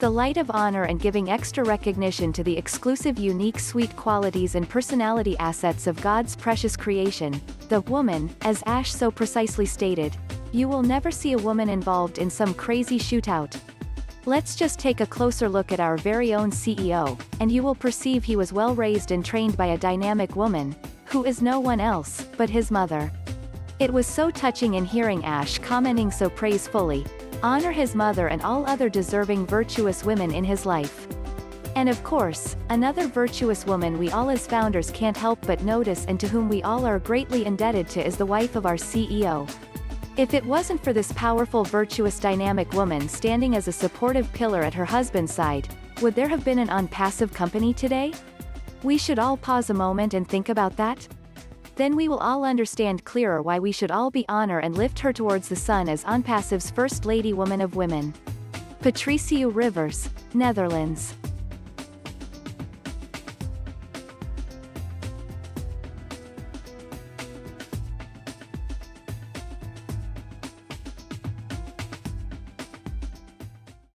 The light of honor and giving extra recognition to the exclusive, unique, sweet qualities and personality assets of God's precious creation, the woman, as Ash so precisely stated. You will never see a woman involved in some crazy shootout. Let's just take a closer look at our very own CEO, and you will perceive he was well raised and trained by a dynamic woman, who is no one else but his mother. It was so touching in hearing Ash commenting so praisefully, honor his mother and all other deserving virtuous women in his life. And of course, another virtuous woman we all as founders can't help but notice and to whom we all are greatly indebted to is the wife of our CEO. If it wasn't for this powerful, virtuous, dynamic woman standing as a supportive pillar at her husband's side, would there have been an Onpassive Company today? We should all pause a moment and think about that. Then we will all understand clearer why we should all be honor and lift her towards the sun as Onpassive's first lady woman of women. Patricio Rivers, Netherlands.